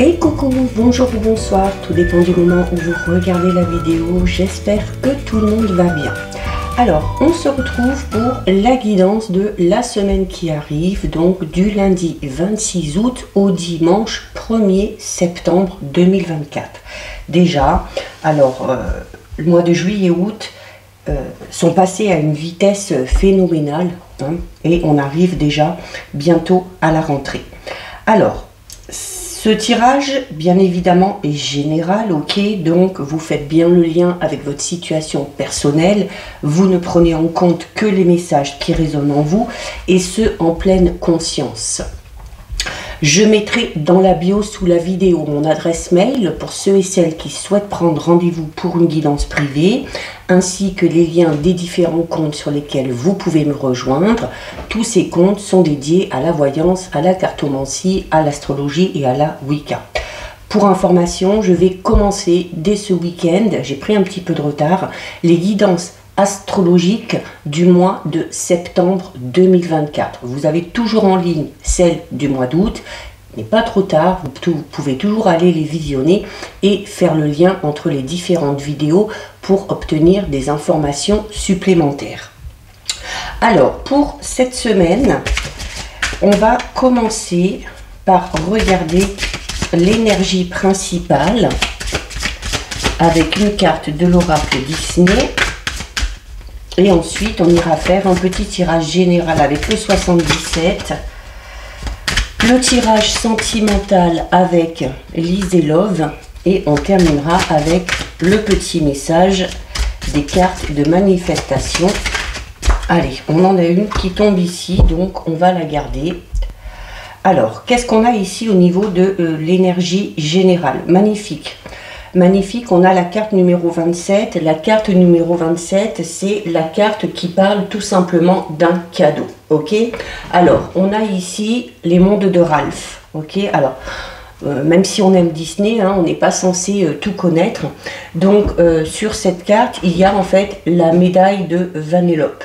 Et coucou, bonjour ou bonsoir, tout dépend du moment où vous regardez la vidéo, j'espère que tout le monde va bien. Alors, on se retrouve pour la guidance de la semaine qui arrive, donc du lundi 26 août au dimanche 1er septembre 2024. Déjà, alors, le mois de juillet et août sont passés à une vitesse phénoménale, hein, et on arrive déjà bientôt à la rentrée. Alors, ce tirage, bien évidemment, est général, ok, donc vous faites bien le lien avec votre situation personnelle, vous ne prenez en compte que les messages qui résonnent en vous, et ce, en pleine conscience. Je mettrai dans la bio sous la vidéo mon adresse mail pour ceux et celles qui souhaitent prendre rendez-vous pour une guidance privée, ainsi que les liens des différents comptes sur lesquels vous pouvez me rejoindre. Tous ces comptes sont dédiés à la voyance, à la cartomancie, à l'astrologie et à la Wicca. Pour information, je vais commencer dès ce week-end, j'ai pris un petit peu de retard, les guidances astrologique du mois de septembre 2024. Vous avez toujours en ligne celle du mois d'août, il n'est pas trop tard, vous pouvez toujours aller les visionner et faire le lien entre les différentes vidéos pour obtenir des informations supplémentaires. Alors, pour cette semaine, on va commencer par regarder l'énergie principale avec une carte de l'oracle Disney. Et ensuite, on ira faire un petit tirage général avec le 77, le tirage sentimental avec Lise et Love, et on terminera avec le petit message des cartes de manifestation. Allez, on en a une qui tombe ici, donc on va la garder. Alors, qu'est-ce qu'on a ici au niveau de l'énergie générale? Magnifique. Magnifique, on a la carte numéro 27. La carte numéro 27, c'est la carte qui parle tout simplement d'un cadeau. Ok? Alors, on a ici les mondes de Ralph. Ok? Alors, même si on aime Disney, hein, on n'est pas censé tout connaître. Donc, sur cette carte, il y a en fait la médaille de Vanellope.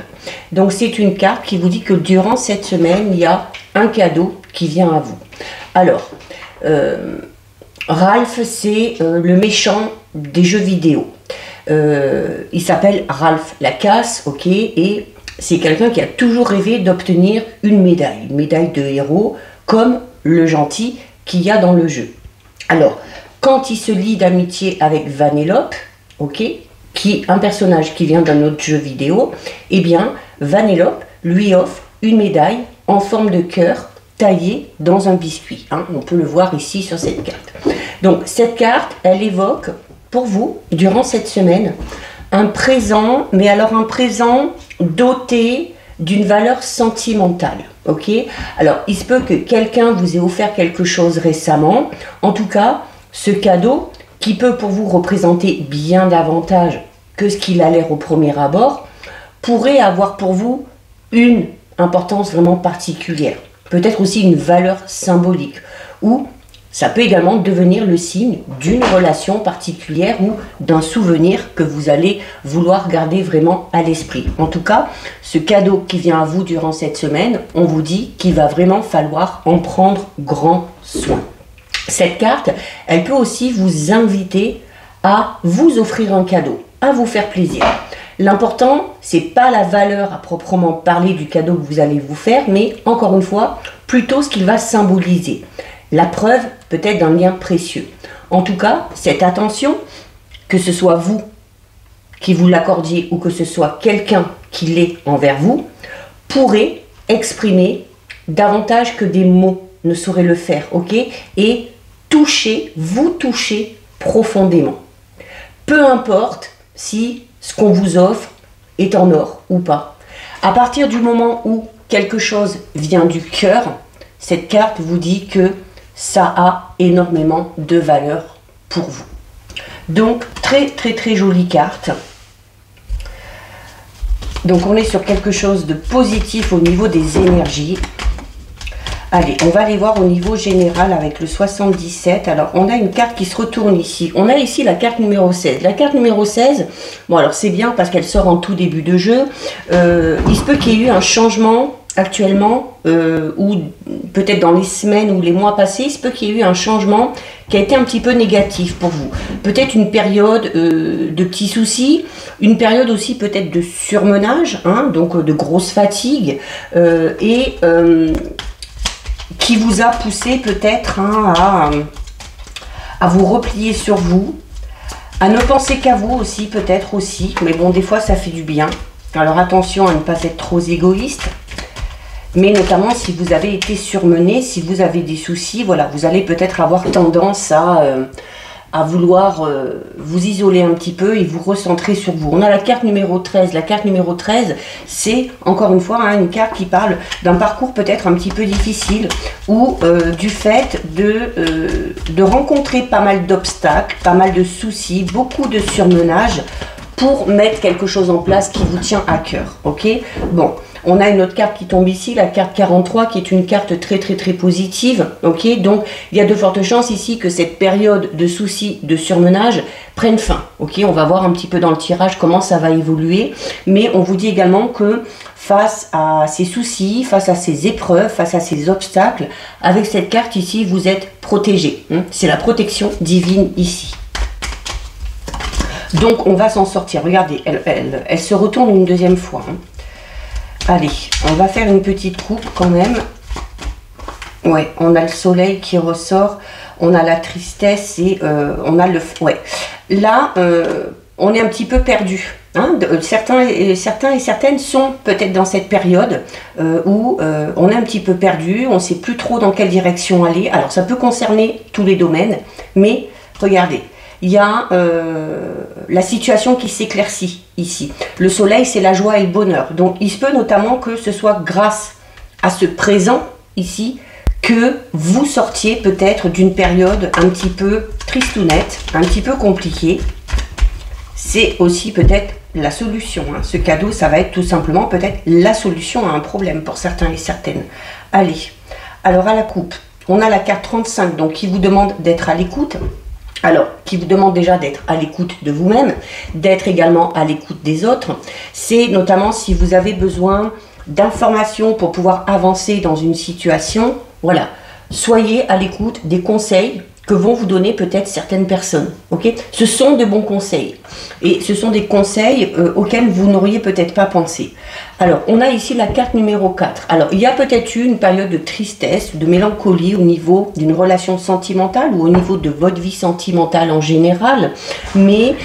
Donc, c'est une carte qui vous dit que durant cette semaine, il y a un cadeau qui vient à vous. Alors, Ralph, c'est le méchant des jeux vidéo. Il s'appelle Ralph Lacasse, ok, et c'est quelqu'un qui a toujours rêvé d'obtenir une médaille de héros, comme le gentil qu'il y a dans le jeu. Alors, quand il se lie d'amitié avec Vanellope, ok, qui est un personnage qui vient d'un autre jeu vidéo, eh bien, Vanellope lui offre une médaille en forme de cœur taillée dans un biscuit. Hein, on peut le voir ici sur cette carte. Donc, cette carte, elle évoque pour vous, durant cette semaine, un présent, mais alors un présent doté d'une valeur sentimentale. Ok? Alors, il se peut que quelqu'un vous ait offert quelque chose récemment. En tout cas, ce cadeau, qui peut pour vous représenter bien davantage que ce qu'il a l'air au premier abord, pourrait avoir pour vous une importance vraiment particulière. Peut-être aussi une valeur symbolique, ou ça peut également devenir le signe d'une relation particulière ou d'un souvenir que vous allez vouloir garder vraiment à l'esprit. En tout cas, ce cadeau qui vient à vous durant cette semaine, on vous dit qu'il va vraiment falloir en prendre grand soin. Cette carte, elle peut aussi vous inviter à vous offrir un cadeau, à vous faire plaisir. L'important, c'est pas la valeur à proprement parler du cadeau que vous allez vous faire, mais encore une fois, plutôt ce qu'il va symboliser. La preuve peut-être d'un lien précieux. En tout cas, cette attention, que ce soit vous qui vous l'accordiez ou que ce soit quelqu'un qui l'est envers vous, pourrait exprimer davantage que des mots ne sauraient le faire, ok? Et toucher, vous toucher profondément. Peu importe si ce qu'on vous offre est en or ou pas. À partir du moment où quelque chose vient du cœur, cette carte vous dit que ça a énormément de valeur pour vous. Donc, très jolie carte. Donc, on est sur quelque chose de positif au niveau des énergies. Allez, on va aller voir au niveau général avec le 77. Alors, on a une carte qui se retourne ici. On a ici la carte numéro 16. La carte numéro 16, bon alors c'est bien parce qu'elle sort en tout début de jeu. Il se peut qu'il y ait eu un changement actuellement, ou peut-être dans les semaines ou les mois passés, il se peut qu'il y ait eu un changement qui a été un petit peu négatif pour vous. Peut-être une période de petits soucis, une période aussi peut-être de surmenage, hein, donc de grosse fatigue, et qui vous a poussé peut-être hein, à vous replier sur vous, à ne penser qu'à vous aussi, peut-être aussi, mais bon, des fois ça fait du bien. Alors attention à ne pas être trop égoïste, mais notamment si vous avez été surmené, si vous avez des soucis, voilà, vous allez peut-être avoir tendance à vouloir vous isoler un petit peu et vous recentrer sur vous. On a la carte numéro 13. La carte numéro 13, c'est encore une fois hein, une carte qui parle d'un parcours peut-être un petit peu difficile ou du fait de rencontrer pas mal d'obstacles, pas mal de soucis, beaucoup de surmenage pour mettre quelque chose en place qui vous tient à cœur. Ok, bon. On a une autre carte qui tombe ici, la carte 43, qui est une carte très positive. Ok, donc il y a de fortes chances ici que cette période de soucis, de surmenage prenne fin. Ok, on va voir un petit peu dans le tirage comment ça va évoluer. Mais on vous dit également que face à ces soucis, face à ces épreuves, face à ces obstacles, avec cette carte ici, vous êtes protégé. C'est la protection divine ici. Donc on va s'en sortir. Regardez, elle se retourne une deuxième fois. Allez, on va faire une petite coupe quand même. Ouais, on a le soleil qui ressort, on a la tristesse et on a le... Ouais, là, on est un petit peu perdu. Hein, certains et certaines sont peut-être dans cette période où on est un petit peu perdu, on ne sait plus trop dans quelle direction aller. Alors, ça peut concerner tous les domaines, mais regardez. Il y a la situation qui s'éclaircit ici. Le soleil, c'est la joie et le bonheur. Donc, il se peut notamment que ce soit grâce à ce présent ici que vous sortiez peut-être d'une période un petit peu tristounette, un petit peu compliquée. C'est aussi peut-être la solution. Hein. Ce cadeau, ça va être tout simplement peut-être la solution à un problème pour certains et certaines. Allez, alors à la coupe, on a la carte 35, donc qui vous demande d'être à l'écoute. Alors, qui vous demande déjà d'être à l'écoute de vous-même, d'être également à l'écoute des autres. C'est notamment si vous avez besoin d'informations pour pouvoir avancer dans une situation. Voilà, soyez à l'écoute des conseils que vont vous donner peut-être certaines personnes. Ok, ce sont de bons conseils. Et ce sont des conseils auxquels vous n'auriez peut-être pas pensé. Alors, on a ici la carte numéro 4. Alors, il y a peut-être eu une période de tristesse, de mélancolie au niveau d'une relation sentimentale ou au niveau de votre vie sentimentale en général. Mais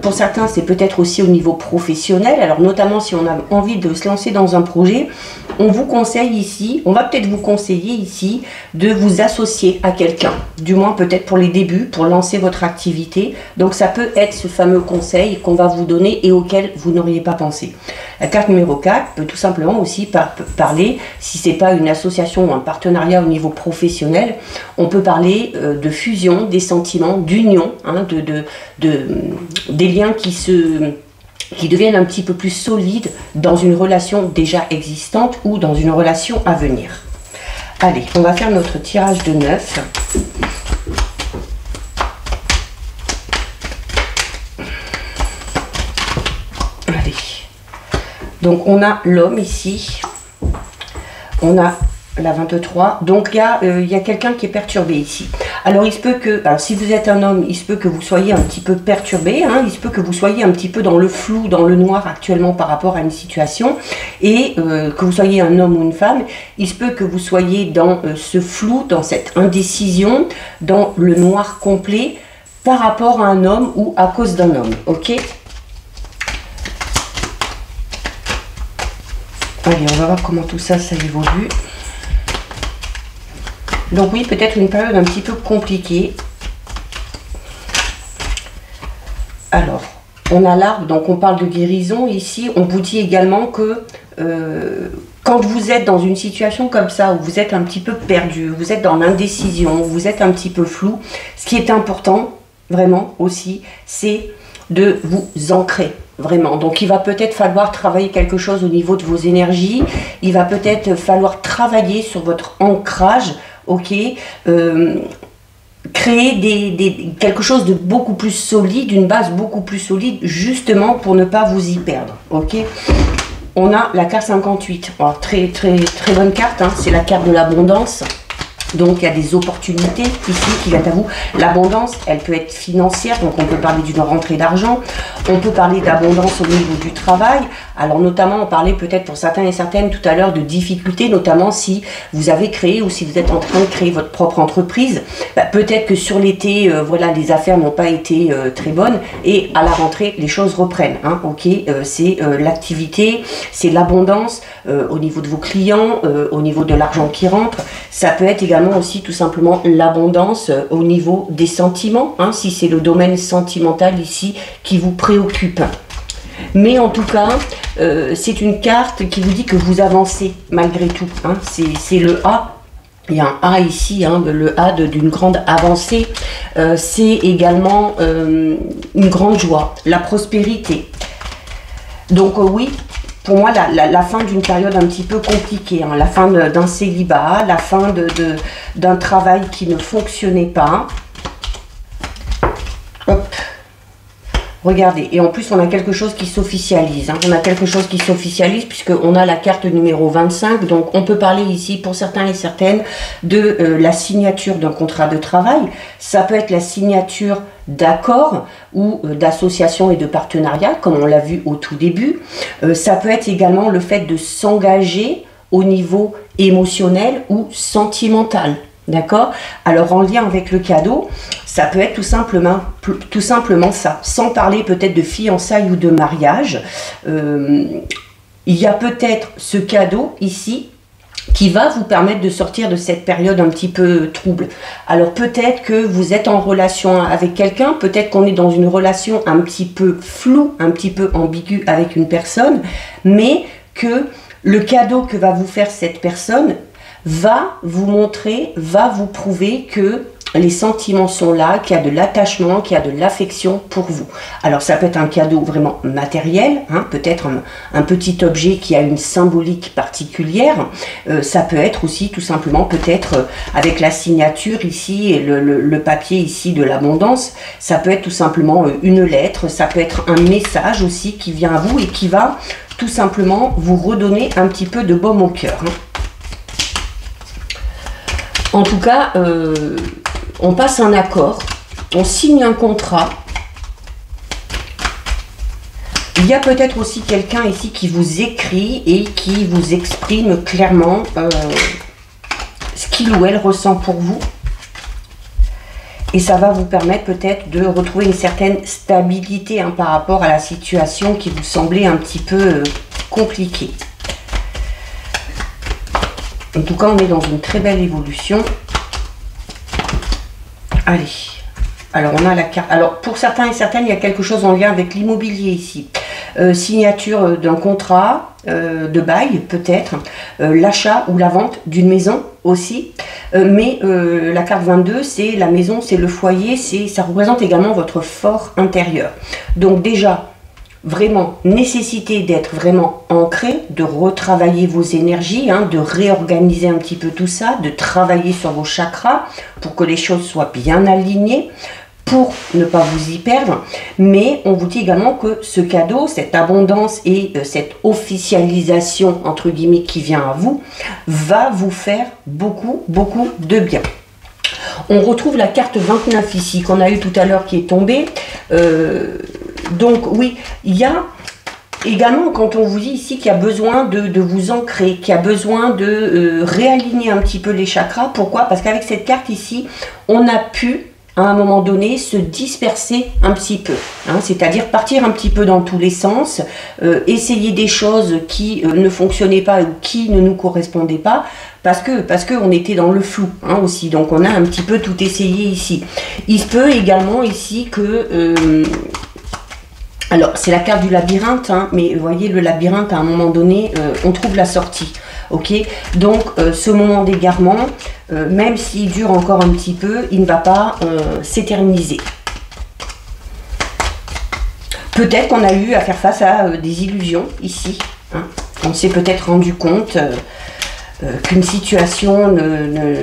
pour certains, c'est peut-être aussi au niveau professionnel. Alors, notamment si on a envie de se lancer dans un projet, on vous conseille ici, on va peut-être vous conseiller ici de vous associer à quelqu'un. Du moins, peut-être pour les débuts, pour lancer votre activité. Donc, ça peut être ce fameux conseil qu'on va vous donner et auquel vous n'auriez pas pensé. La carte numéro 4 peut tout simplement aussi parler, si ce n'est pas une association ou un partenariat au niveau professionnel, on peut parler de fusion, des sentiments, d'union, hein, des liens qui deviennent un petit peu plus solides dans une relation déjà existante ou dans une relation à venir. Allez, on va faire notre tirage de 9. Donc, on a l'homme ici, on a la 23, donc il y a quelqu'un qui est perturbé ici. Alors, il se peut que, alors, si vous êtes un homme, il se peut que vous soyez un petit peu perturbé, hein, il se peut que vous soyez un petit peu dans le flou, dans le noir actuellement par rapport à une situation, et que vous soyez un homme ou une femme, il se peut que vous soyez dans ce flou, dans cette indécision, dans le noir complet, par rapport à un homme ou à cause d'un homme, ok ? Allez, on va voir comment tout ça, ça évolue. Donc oui, peut-être une période un petit peu compliquée. Alors, on a l'arbre, donc on parle de guérison ici. On vous dit également que quand vous êtes dans une situation comme ça, où vous êtes un petit peu perdu, vous êtes dans l'indécision, vous êtes un petit peu flou, ce qui est important, vraiment aussi, c'est de vous ancrer. Vraiment, donc il va peut-être falloir travailler quelque chose au niveau de vos énergies, il va peut-être falloir travailler sur votre ancrage, ok, créer quelque chose de beaucoup plus solide, une base beaucoup plus solide, justement pour ne pas vous y perdre, ok. on a la carte 58. Alors, très bonne carte, hein. C'est la carte de l'abondance. Donc, il y a des opportunités ici qui viennent à vous. L'abondance, elle peut être financière, donc on peut parler d'une rentrée d'argent. On peut parler d'abondance au niveau du travail. Alors, notamment, on parlait peut-être pour certains et certaines tout à l'heure de difficultés, notamment si vous avez créé ou si vous êtes en train de créer votre propre entreprise. Peut-être que sur l'été, voilà, les affaires n'ont pas été très bonnes et à la rentrée, les choses reprennent. Hein, ok, c'est l'activité, c'est l'abondance au niveau de vos clients, au niveau de l'argent qui rentre. Ça peut être également aussi tout simplement l'abondance au niveau des sentiments, hein, si c'est le domaine sentimental ici qui vous préoccupe. Mais en tout cas, c'est une carte qui vous dit que vous avancez malgré tout. Hein, c'est le A. Il y a un A ici, hein, le A d'une grande avancée. C'est également une grande joie, la prospérité. Donc oui, pour moi, la fin d'une période un petit peu compliquée, hein, la fin d'un célibat, la fin d'un travail qui ne fonctionnait pas. Hop. Regardez, et en plus on a quelque chose qui s'officialise, hein. On a quelque chose qui s'officialise puisqu'on a la carte numéro 25, donc on peut parler ici pour certains et certaines de la signature d'un contrat de travail. Ça peut être la signature d'accords ou d'associations et de partenariats, comme on l'a vu au tout début. Ça peut être également le fait de s'engager au niveau émotionnel ou sentimental. D'accord? Alors en lien avec le cadeau, ça peut être tout simplement ça, sans parler peut-être de fiançailles ou de mariage. Il y a peut-être ce cadeau ici qui va vous permettre de sortir de cette période un petit peu trouble. Alors peut-être que vous êtes en relation avec quelqu'un, peut-être qu'on est dans une relation un petit peu floue, un petit peu ambiguë avec une personne, mais que le cadeau que va vous faire cette personne va vous montrer, va vous prouver que les sentiments sont là, qu'il y a de l'attachement, qu'il y a de l'affection pour vous. Alors ça peut être un cadeau vraiment matériel, hein, peut-être un petit objet qui a une symbolique particulière. Ça peut être aussi tout simplement peut-être avec la signature ici et le papier ici de l'abondance. Ça peut être tout simplement une lettre, ça peut être un message aussi qui vient à vous et qui va tout simplement vous redonner un petit peu de baume au cœur, hein. En tout cas, on passe un accord, on signe un contrat. Il y a peut-être aussi quelqu'un ici qui vous écrit et qui vous exprime clairement ce qu'il ou elle ressent pour vous. Et ça va vous permettre peut-être de retrouver une certaine stabilité, hein, par rapport à la situation qui vous semblait un petit peu compliquée. En tout cas, on est dans une très belle évolution. Allez. Alors, on a la carte. Alors, pour certains et certaines, il y a quelque chose en lien avec l'immobilier ici. Signature d'un contrat de bail, peut-être. L'achat ou la vente d'une maison aussi. Mais la carte 22, c'est la maison, c'est le foyer. Ça représente également votre fort intérieur. Donc, déjà, vraiment nécessité d'être vraiment ancré, de retravailler vos énergies, hein, de réorganiser un petit peu tout ça, de travailler sur vos chakras pour que les choses soient bien alignées, pour ne pas vous y perdre. Mais on vous dit également que ce cadeau, cette abondance et cette officialisation entre guillemets qui vient à vous, va vous faire beaucoup de bien. On retrouve la carte 29 ici qu'on a eu tout à l'heure qui est tombée. Donc oui, il y a également, quand on vous dit ici qu'il y a besoin de vous ancrer, qu'il y a besoin de réaligner un petit peu les chakras. Pourquoi? Parce qu'avec cette carte ici, on a pu, à un moment donné, se disperser un petit peu. Hein, c'est-à-dire partir un petit peu dans tous les sens, essayer des choses qui ne fonctionnaient pas ou qui ne nous correspondaient pas, parce que on était dans le flou, hein, aussi. Donc on a un petit peu tout essayé ici. Il se peut également ici que... alors, c'est la carte du labyrinthe, hein, mais vous voyez, le labyrinthe, à un moment donné, on trouve la sortie. Ok, donc ce moment d'égarement, même s'il dure encore un petit peu, il ne va pas s'éterniser. Peut-être qu'on a eu à faire face à des illusions ici. Hein. On s'est peut-être rendu compte qu'une situation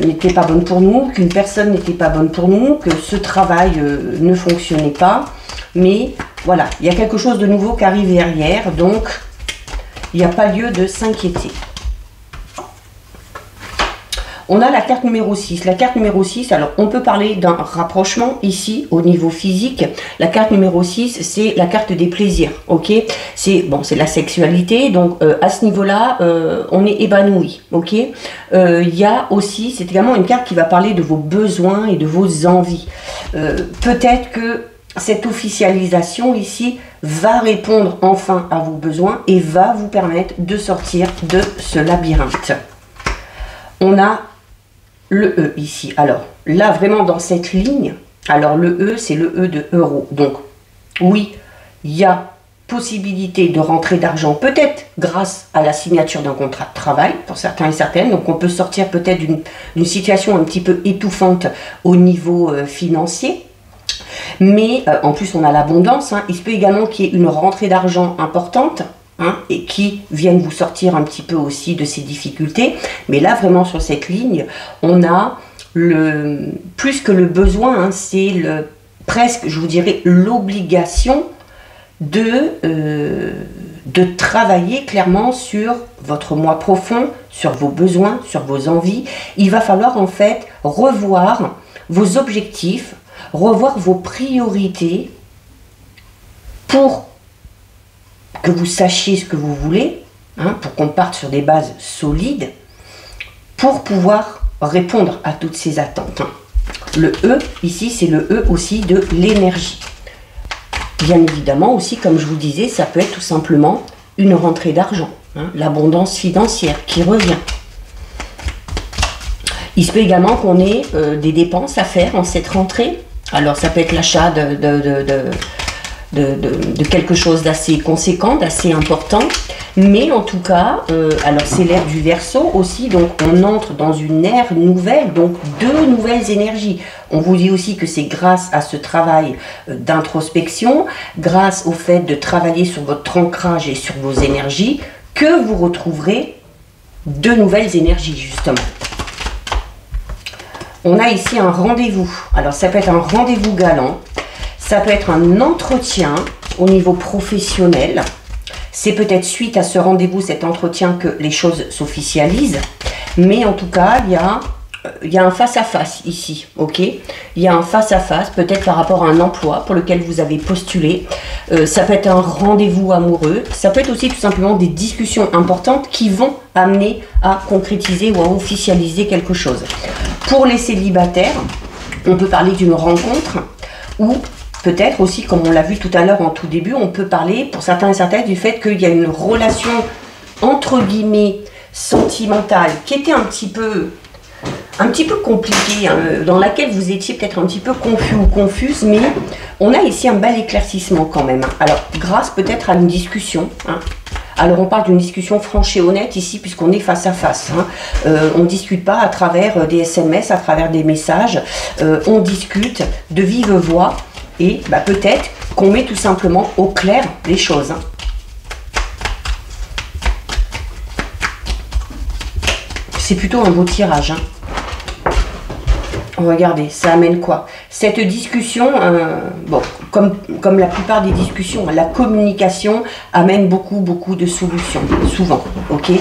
n'était pas bonne pour nous, qu'une personne n'était pas bonne pour nous, que ce travail ne fonctionnait pas. Mais voilà, il y a quelque chose de nouveau qui arrive derrière, donc Il n'y a pas lieu de s'inquiéter. On a la carte numéro 6. La carte numéro 6, alors on peut parler d'un rapprochement ici au niveau physique. La carte numéro 6, c'est la carte des plaisirs, ok? C'est bon, c'est la sexualité, donc à ce niveau-là, on est épanoui, ok? Il y a aussi, c'est également une carte qui va parler de vos besoins et de vos envies. Peut-être que cette officialisation ici va répondre enfin à vos besoins et va vous permettre de sortir de ce labyrinthe. On a le E ici. Alors là, vraiment dans cette ligne, alors le E, c'est le E de euro. Donc oui, il y a possibilité de rentrée d'argent, peut-être grâce à la signature d'un contrat de travail, pour certains et certaines. Donc on peut sortir peut-être d'une situation un petit peu étouffante au niveau financier. Mais en plus, on a l'abondance. Hein. Il se peut également qu'il y ait une rentrée d'argent importante. Hein, et qui viennent vous sortir un petit peu aussi de ces difficultés. Mais là, vraiment, sur cette ligne, on a plus que le besoin, hein, c'est presque, je vous dirais, l'obligation de travailler clairement sur votre moi profond, sur vos besoins, sur vos envies. Il va falloir en fait revoir vos objectifs, revoir vos priorités pour que vous sachiez ce que vous voulez, hein, pour qu'on parte sur des bases solides, pour pouvoir répondre à toutes ces attentes. Hein. Le E, ici, c'est le E aussi de l'énergie. Bien évidemment, aussi, comme je vous disais, ça peut être tout simplement une rentrée d'argent, hein, l'abondance financière qui revient. Il se peut également qu'on ait des dépenses à faire en cette rentrée. Alors, ça peut être l'achat de quelque chose d'assez conséquent, d'assez important, mais en tout cas, alors c'est l'ère du Verseau aussi, donc on entre dans une ère nouvelle, donc de nouvelles énergies. On vous dit aussi que c'est grâce à ce travail d'introspection, grâce au fait de travailler sur votre ancrage et sur vos énergies, que vous retrouverez de nouvelles énergies justement. On a ici un rendez-vous, alors ça peut être un rendez-vous galant, ça peut être un entretien au niveau professionnel. C'est peut-être suite à ce rendez-vous, cet entretien, que les choses s'officialisent. Mais en tout cas, il y a un face-à-face ici, ok? Il y a un face-à-face, peut-être par rapport à un emploi pour lequel vous avez postulé. Ça peut être un rendez-vous amoureux. Ça peut être aussi tout simplement des discussions importantes qui vont amener à concrétiser ou à officialiser quelque chose. Pour les célibataires, on peut parler d'une rencontre ou peut-être aussi, comme on l'a vu tout à l'heure en tout début, on peut parler pour certains et certaines du fait qu'il y a une relation entre guillemets sentimentale qui était un petit peu compliquée, hein, dans laquelle vous étiez peut-être un petit peu confus ou confuse, mais on a ici un bel éclaircissement quand même. Alors, grâce peut-être à une discussion, hein. Alors on parle d'une discussion franche et honnête ici puisqu'on est face à face. Hein. On ne discute pas à travers des SMS, à travers des messages. On discute de vive voix. Et bah, peut-être qu'on met tout simplement au clair les choses. Hein. C'est plutôt un beau tirage. Hein. Regardez, ça amène quoi? Cette discussion, bon, comme la plupart des discussions, la communication amène beaucoup de solutions, souvent. Ok.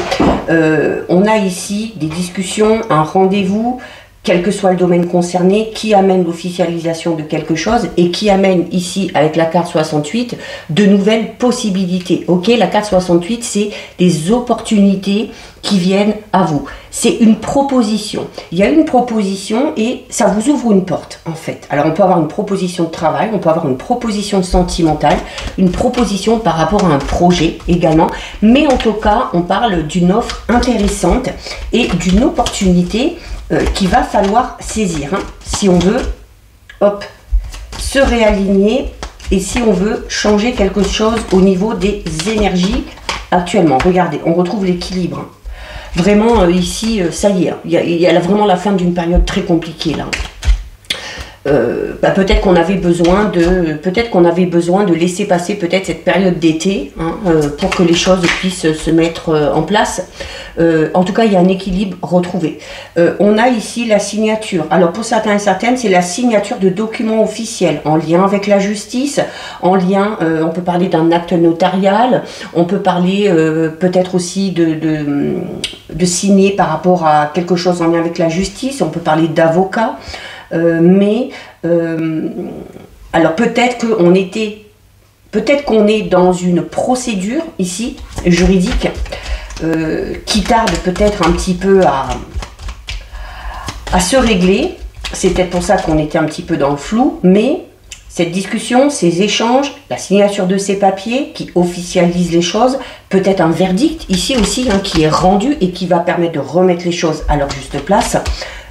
On a ici des discussions, un rendez-vous, quel que soit le domaine concerné, qui amène l'officialisation de quelque chose et qui amène ici, avec la carte 68, de nouvelles possibilités. Ok, la carte 68, c'est des opportunités qui viennent à vous. C'est une proposition. Il y a une proposition et ça vous ouvre une porte, en fait. Alors, on peut avoir une proposition de travail, on peut avoir une proposition sentimentale, une proposition par rapport à un projet également. Mais en tout cas, on parle d'une offre intéressante et d'une opportunité qu'il va falloir saisir, hein, si on veut, hop, se réaligner et si on veut changer quelque chose au niveau des énergies actuellement. Regardez, on retrouve l'équilibre. Hein. Vraiment, ici, ça y est, il y a vraiment la fin d'une période très compliquée là. peut-être qu'on avait besoin de laisser passer peut-être cette période d'été, hein, pour que les choses puissent se mettre en place. En tout cas, il y a un équilibre retrouvé. On a ici la signature. Alors pour certains et certaines, c'est la signature de documents officiels en lien avec la justice, en lien, on peut parler d'un acte notarial, on peut parler peut-être aussi de signer par rapport à quelque chose en lien avec la justice, on peut parler d'avocat. Alors peut-être qu'on est dans une procédure ici juridique qui tarde peut-être un petit peu à se régler. C'est peut-être pour ça qu'on était un petit peu dans le flou, mais cette discussion, ces échanges, la signature de ces papiers qui officialisent les choses, peut-être un verdict ici aussi, hein, qui est rendu et qui va permettre de remettre les choses à leur juste place,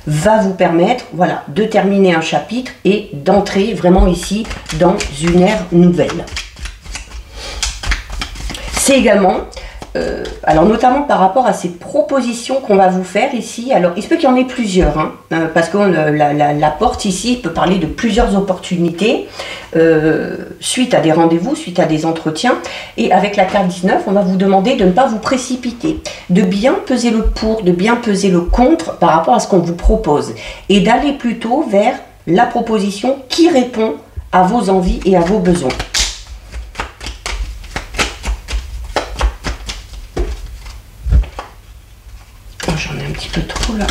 va vous permettre, voilà, de terminer un chapitre et d'entrer vraiment ici dans une ère nouvelle. C'est également, alors notamment par rapport à ces propositions qu'on va vous faire ici, alors il se peut qu'il y en ait plusieurs, hein, parce que la porte ici peut parler de plusieurs opportunités, suite à des rendez-vous, suite à des entretiens, et avec la carte 19, on va vous demander de ne pas vous précipiter, de bien peser le pour, de bien peser le contre par rapport à ce qu'on vous propose, et d'aller plutôt vers la proposition qui répond à vos envies et à vos besoins. J'en ai un petit peu trop là.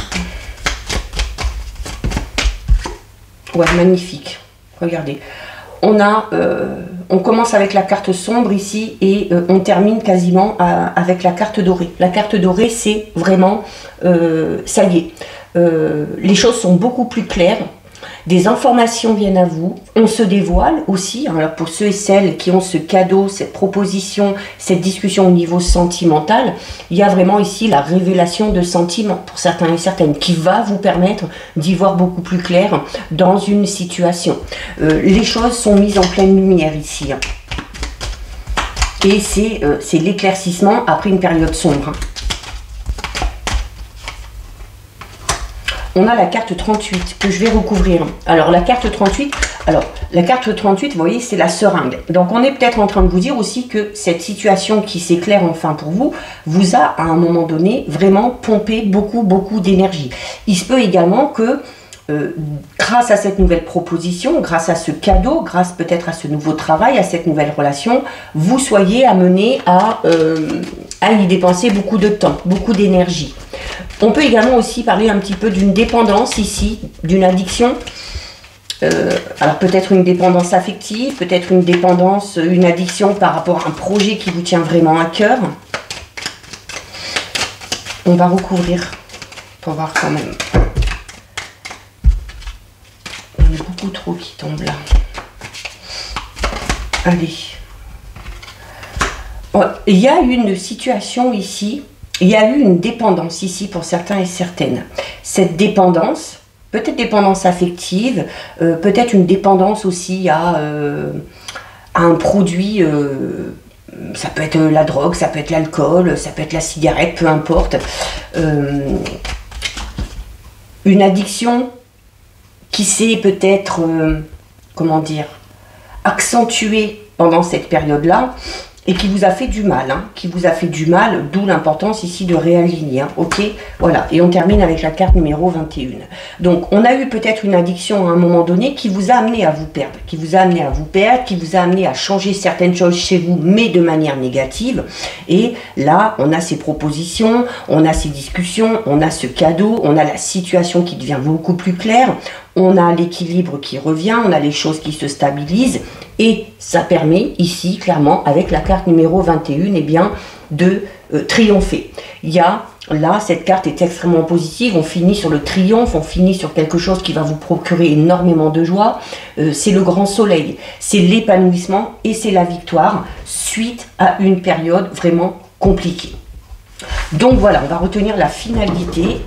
Ouais, magnifique. Regardez. On commence avec la carte sombre ici et on termine quasiment avec la carte dorée. La carte dorée, c'est vraiment, ça y est, les choses sont beaucoup plus claires. Des informations viennent à vous, on se dévoile aussi, hein, alors pour ceux et celles qui ont ce cadeau, cette proposition, cette discussion au niveau sentimental, il y a vraiment ici la révélation de sentiments pour certains et certaines qui va vous permettre d'y voir beaucoup plus clair dans une situation. Les choses sont mises en pleine lumière ici, hein. Et c'est l'éclaircissement après une période sombre, hein. On a la carte 38 que je vais recouvrir. Alors la carte 38, vous voyez, c'est la seringue. Donc on est peut-être en train de vous dire aussi que cette situation qui s'éclaire enfin pour vous, vous a à un moment donné vraiment pompé beaucoup d'énergie. Il se peut également que grâce à cette nouvelle proposition, grâce à ce cadeau, grâce peut-être à ce nouveau travail, à cette nouvelle relation, vous soyez amené à y dépenser beaucoup de temps, beaucoup d'énergie. On peut également aussi parler un petit peu d'une dépendance ici, d'une addiction. Alors peut-être une dépendance affective, peut-être une dépendance, une addiction par rapport à un projet qui vous tient vraiment à cœur. On va recouvrir pour voir quand même. Il y en a beaucoup trop qui tombent là. Allez. Il y a une situation ici. Il y a eu une dépendance ici pour certains et certaines. Cette dépendance, peut-être dépendance affective, peut-être une dépendance aussi à un produit, ça peut être la drogue, ça peut être l'alcool, ça peut être la cigarette, peu importe. Une addiction qui s'est peut-être, comment dire, accentuée pendant cette période-là, et qui vous a fait du mal, hein, d'où l'importance ici de réaligner, hein, ok, voilà, et on termine avec la carte numéro 21. Donc, on a eu peut-être une addiction à un moment donné qui vous a amené à vous perdre, qui vous a amené à changer certaines choses chez vous, mais de manière négative, et là, on a ces propositions, on a ces discussions, on a ce cadeau, on a la situation qui devient beaucoup plus claire, on a l'équilibre qui revient, on a les choses qui se stabilisent, et ça permet ici, clairement, avec la carte numéro 21, eh bien, de triompher. Il y a, là, cette carte est extrêmement positive, on finit sur le triomphe, on finit sur quelque chose qui va vous procurer énormément de joie. C'est le grand soleil, c'est l'épanouissement et c'est la victoire suite à une période vraiment compliquée. Donc voilà, on va retenir la finalité.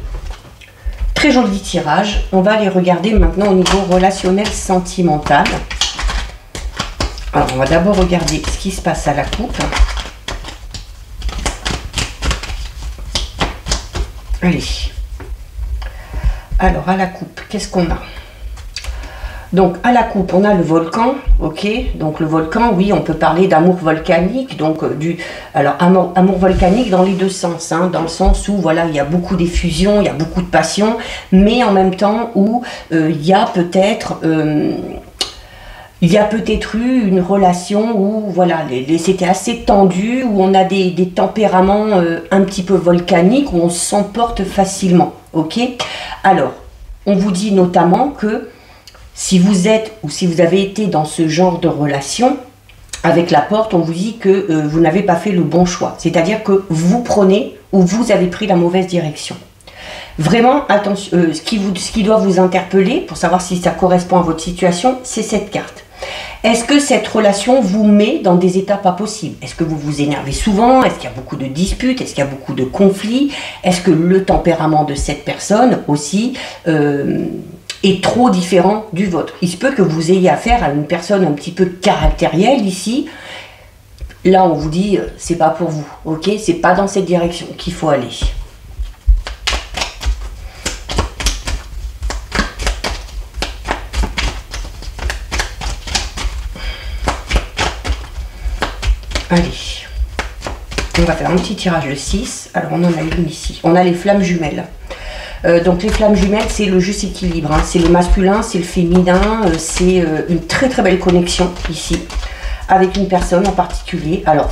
Très joli tirage. On va aller regarder maintenant au niveau relationnel sentimental. Alors, on va d'abord regarder ce qui se passe à la coupe. Allez. Alors, à la coupe, qu'est-ce qu'on a? Donc à la coupe, on a le volcan, ok. Donc le volcan, oui, on peut parler d'amour volcanique, donc alors amour volcanique dans les deux sens, hein, dans le sens où voilà, il y a beaucoup d'effusion, il y a beaucoup de passion, mais en même temps où il y a peut-être eu une relation où voilà, c'était assez tendu, où on a des tempéraments un petit peu volcaniques, où on s'emporte facilement, ok. Alors, on vous dit notamment que si vous êtes ou si vous avez été dans ce genre de relation, avec la porte, on vous dit que vous n'avez pas fait le bon choix. C'est-à-dire que vous prenez ou vous avez pris la mauvaise direction. Vraiment, attention, ce qui doit vous interpeller pour savoir si ça correspond à votre situation, c'est cette carte. Est-ce que cette relation vous met dans des états pas possibles? Est-ce que vous vous énervez souvent? Est-ce qu'il y a beaucoup de disputes? Est-ce qu'il y a beaucoup de conflits? Est-ce que le tempérament de cette personne aussi est trop différent du vôtre? Il se peut que vous ayez affaire à une personne un petit peu caractérielle ici. Là, on vous dit, c'est pas pour vous, ok? C'est pas dans cette direction qu'il faut aller. Allez, on va faire un petit tirage de 6. Alors, on en a une ici. On a les flammes jumelles. Donc, les flammes jumelles, c'est le juste équilibre. Hein. C'est le masculin, c'est le féminin. C'est une très très belle connexion ici, avec une personne en particulier. Alors,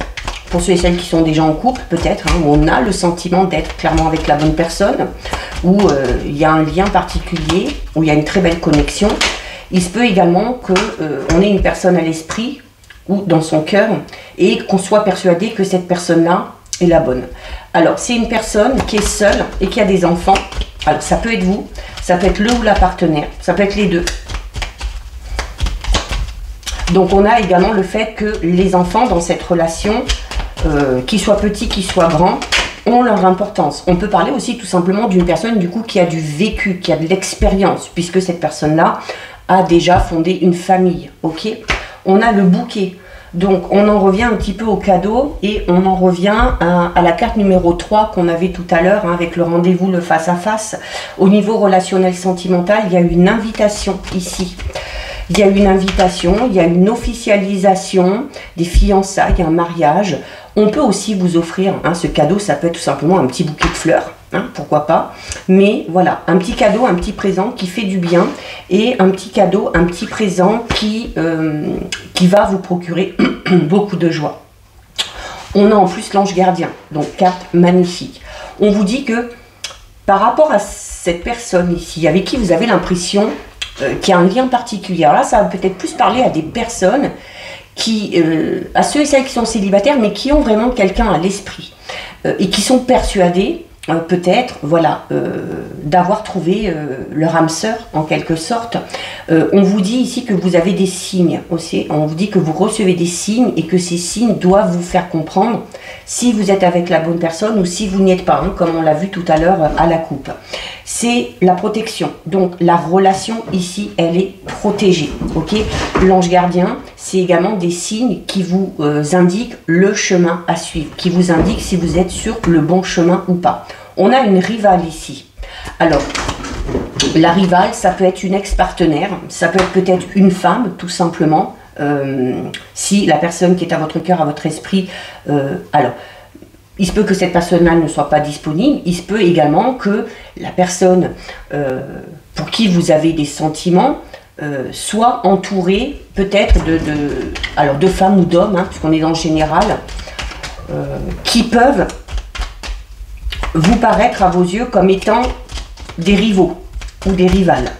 pour ceux et celles qui sont déjà en couple, peut-être, hein, où on a le sentiment d'être clairement avec la bonne personne, où il y a un lien particulier, où il y a une très belle connexion. Il se peut également qu'on ait une personne à l'esprit, ou dans son cœur, et qu'on soit persuadé que cette personne-là est la bonne. Alors, c'est une personne qui est seule et qui a des enfants. Alors, ça peut être vous, ça peut être le ou la partenaire, ça peut être les deux. Donc, on a également le fait que les enfants dans cette relation, qu'ils soient petits, qu'ils soient grands, ont leur importance. On peut parler aussi tout simplement d'une personne du coup qui a du vécu, qui a de l'expérience, puisque cette personne-là a déjà fondé une famille, ok. On a le bouquet, donc on en revient un petit peu au cadeau et on en revient à la carte numéro 3 qu'on avait tout à l'heure, hein, avec le rendez-vous, le face-à-face. Au niveau relationnel sentimental, il y a une invitation ici. Il y a une invitation, il y a une officialisation des fiançailles, un mariage. On peut aussi vous offrir ce cadeau, ça peut être tout simplement un petit bouquet de fleurs, hein, pourquoi pas. Mais voilà, un petit cadeau, un petit présent qui fait du bien et un petit cadeau, un petit présent qui va vous procurer beaucoup de joie. On a en plus l'ange gardien, donc carte magnifique. On vous dit que par rapport à cette personne ici, avec qui vous avez l'impression qu'il y a un lien particulier. Alors là, ça va peut-être plus parler à des personnes à ceux et celles qui sont célibataires, mais qui ont vraiment quelqu'un à l'esprit et qui sont persuadés, peut-être, voilà, d'avoir trouvé leur âme sœur en quelque sorte. On vous dit ici que vous avez des signes aussi. On vous dit que vous recevez des signes et que ces signes doivent vous faire comprendre si vous êtes avec la bonne personne ou si vous n'y êtes pas, hein, comme on l'a vu tout à l'heure à la coupe. C'est la protection. Donc la relation ici, elle est protégée. Ok. L'ange gardien, c'est également des signes qui vous indiquent le chemin à suivre, qui vous indiquent si vous êtes sur le bon chemin ou pas. On a une rivale ici. Alors, la rivale, ça peut être une ex-partenaire, ça peut être peut-être une femme, tout simplement. Si la personne qui est à votre cœur, à votre esprit, alors, il se peut que cette personne-là ne soit pas disponible. Il se peut également que la personne pour qui vous avez des sentiments soit entourée peut-être de femmes ou d'hommes, hein, puisqu'on est dans le général, qui peuvent vous paraître à vos yeux comme étant des rivaux ou des rivales.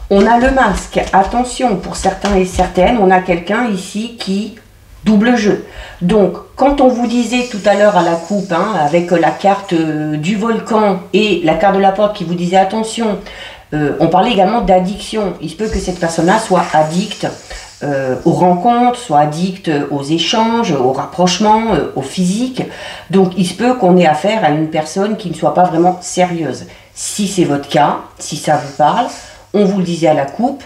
On a le masque. Attention, pour certains et certaines, on a quelqu'un ici qui double jeu. Donc, quand on vous disait tout à l'heure à la coupe, hein, avec la carte du volcan et la carte de la porte qui vous disait attention, on parlait également d'addiction. Il se peut que cette personne-là soit addicte aux rencontres, soit addicte aux échanges, au rapprochement, au physique. Donc, il se peut qu'on ait affaire à une personne qui ne soit pas vraiment sérieuse. Si c'est votre cas, si ça vous parle, on vous le disait à la coupe,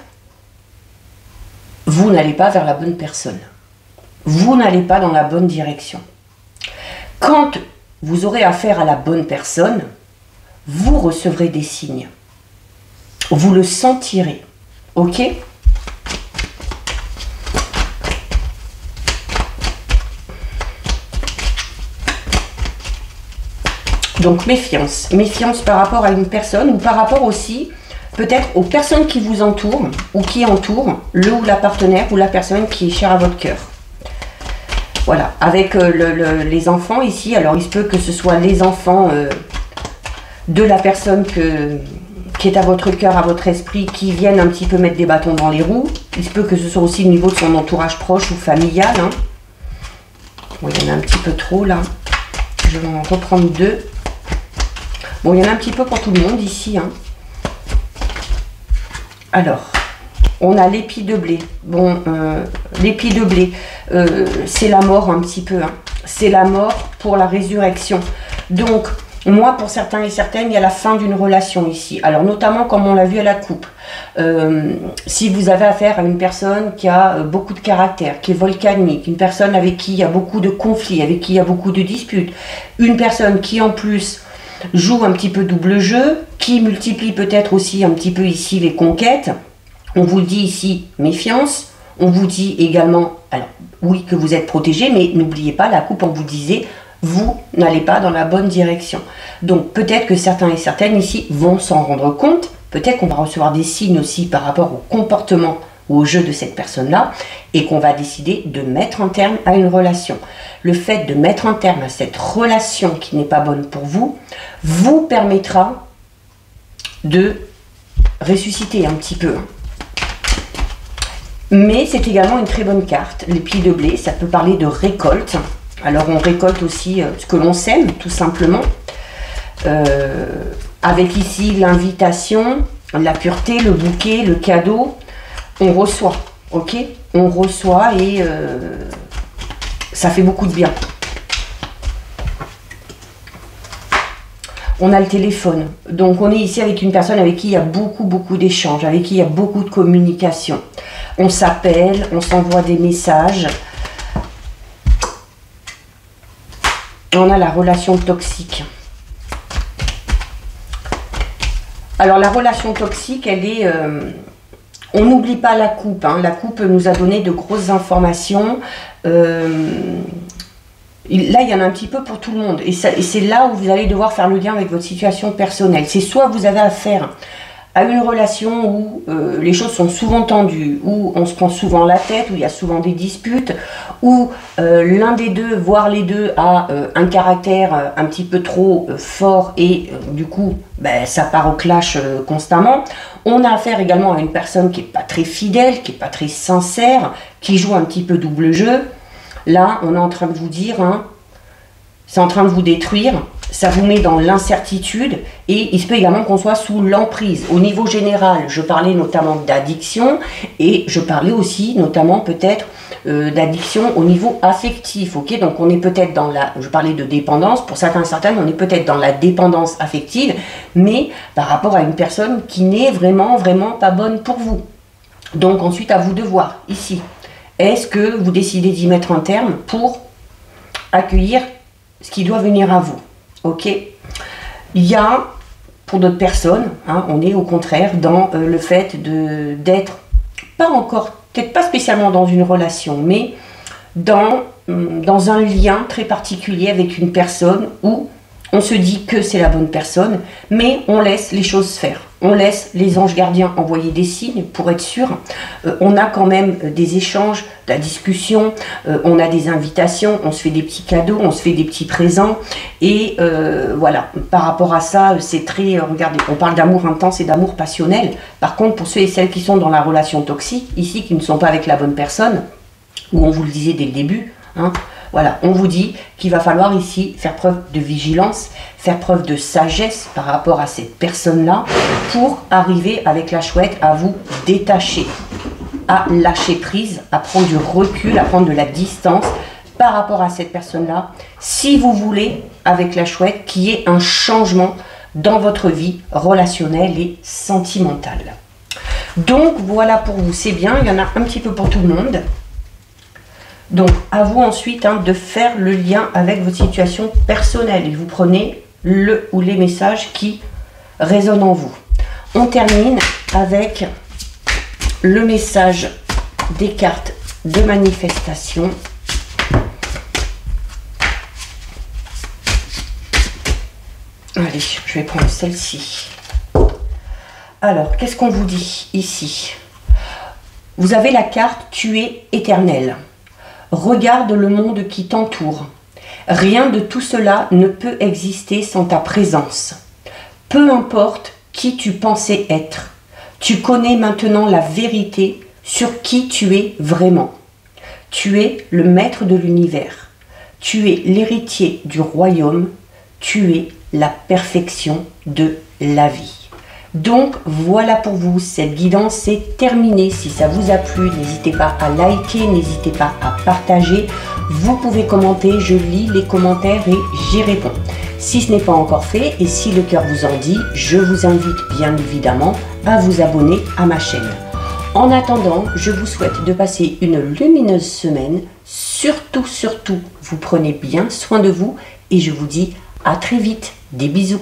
vous n'allez pas vers la bonne personne. Vous n'allez pas dans la bonne direction. Quand vous aurez affaire à la bonne personne, vous recevrez des signes. Vous le sentirez. Ok ? Donc méfiance. Méfiance par rapport à une personne ou par rapport aussi peut-être aux personnes qui vous entourent ou qui entourent le ou la partenaire ou la personne qui est chère à votre cœur. Voilà, avec les enfants ici, alors il se peut que ce soit les enfants de la personne qui est à votre cœur, à votre esprit, qui viennent un petit peu mettre des bâtons dans les roues. Il se peut que ce soit aussi au niveau de son entourage proche ou familial. Hein. Bon, il y en a un petit peu trop là. Je vais en reprendre deux. Bon, il y en a un petit peu pour tout le monde ici. Hein. Alors, on a l'épi de blé. Bon, l'épi de blé, c'est la mort un petit peu. Hein. C'est la mort pour la résurrection. Donc, moi, pour certains et certaines, il y a la fin d'une relation ici. Alors, notamment, comme on l'a vu à la coupe. Si vous avez affaire à une personne qui a beaucoup de caractère, qui est volcanique, une personne avec qui il y a beaucoup de conflits, avec qui il y a beaucoup de disputes, une personne qui, en plus, joue un petit peu double jeu, qui multiplie peut-être aussi un petit peu ici les conquêtes. On vous le dit ici, méfiance. On vous dit également, alors oui que vous êtes protégé, mais n'oubliez pas, la coupe, on vous disait, vous n'allez pas dans la bonne direction. Donc peut-être que certains et certaines ici vont s'en rendre compte. Peut-être qu'on va recevoir des signes aussi par rapport au comportement ou au jeu de cette personne-là et qu'on va décider de mettre un terme à une relation. Le fait de mettre un terme à cette relation qui n'est pas bonne pour vous, vous permettra de ressusciter un petit peu. Mais c'est également une très bonne carte. Les plis de blé, ça peut parler de récolte. Alors on récolte aussi ce que l'on sème, tout simplement. Avec ici l'invitation, la pureté, le bouquet, le cadeau. On reçoit, ok? On reçoit et ça fait beaucoup de bien. On a le téléphone. Donc on est ici avec une personne avec qui il y a beaucoup d'échanges, avec qui il y a beaucoup de communication. On s'appelle, on s'envoie des messages. On a la relation toxique. Alors la relation toxique, elle est... on n'oublie pas la coupe. Hein. La coupe nous a donné de grosses informations. Là, il y en a un petit peu pour tout le monde. Et c'est là où vous allez devoir faire le lien avec votre situation personnelle. C'est soit vous avez affaire à une relation où les choses sont souvent tendues, où on se prend souvent la tête, où il y a souvent des disputes, où l'un des deux, voire les deux, a un caractère un petit peu trop fort et du coup, ben, ça part au clash constamment. On a affaire également à une personne qui n'est pas très fidèle, qui n'est pas très sincère, qui joue un petit peu double jeu. Là, on est en train de vous dire, hein, c'est en train de vous détruire. Ça vous met dans l'incertitude et il se peut également qu'on soit sous l'emprise. Au niveau général, je parlais notamment d'addiction et je parlais aussi notamment peut-être d'addiction au niveau affectif. Ok, donc on est peut-être dans la, je parlais de dépendance, pour certains et certaines, on est peut-être dans la dépendance affective, mais par rapport à une personne qui n'est vraiment pas bonne pour vous. Donc ensuite, à vous de voir ici. Est-ce que vous décidez d'y mettre un terme pour accueillir ce qui doit venir à vous? Ok, il y a, pour d'autres personnes, hein, on est au contraire dans le fait d'être, pas encore, peut-être pas spécialement dans une relation, mais dans un lien très particulier avec une personne où on se dit que c'est la bonne personne, mais on laisse les choses faire. On laisse les anges gardiens envoyer des signes pour être sûr. On a quand même des échanges, de la discussion, on a des invitations, on se fait des petits cadeaux, on se fait des petits présents. Et voilà, par rapport à ça, c'est très... regardez, on parle d'amour intense et d'amour passionnel. Par contre, pour ceux et celles qui sont dans la relation toxique, ici, qui ne sont pas avec la bonne personne, où on vous le disait dès le début, hein, voilà, on vous dit qu'il va falloir ici faire preuve de vigilance, faire preuve de sagesse par rapport à cette personne-là pour arriver avec la chouette à vous détacher, à lâcher prise, à prendre du recul, à prendre de la distance par rapport à cette personne-là, si vous voulez, avec la chouette, qu'il y ait un changement dans votre vie relationnelle et sentimentale. Donc voilà pour vous, c'est bien, il y en a un petit peu pour tout le monde. Donc, à vous ensuite hein, de faire le lien avec votre situation personnelle. Et vous prenez le ou les messages qui résonnent en vous. On termine avec le message des cartes de manifestation. Allez, je vais prendre celle-ci. Alors, qu'est-ce qu'on vous dit ici? Vous avez la carte « Tu es éternel ». Regarde le monde qui t'entoure. Rien de tout cela ne peut exister sans ta présence. Peu importe qui tu pensais être, tu connais maintenant la vérité sur qui tu es vraiment. Tu es le maître de l'univers. Tu es l'héritier du royaume. Tu es la perfection de la vie. Donc voilà pour vous, cette guidance est terminée. Si ça vous a plu, n'hésitez pas à liker, n'hésitez pas à partager. Vous pouvez commenter, je lis les commentaires et j'y réponds. Si ce n'est pas encore fait et si le cœur vous en dit, je vous invite bien évidemment à vous abonner à ma chaîne. En attendant, je vous souhaite de passer une lumineuse semaine. Surtout, vous prenez bien soin de vous et je vous dis à très vite. Des bisous.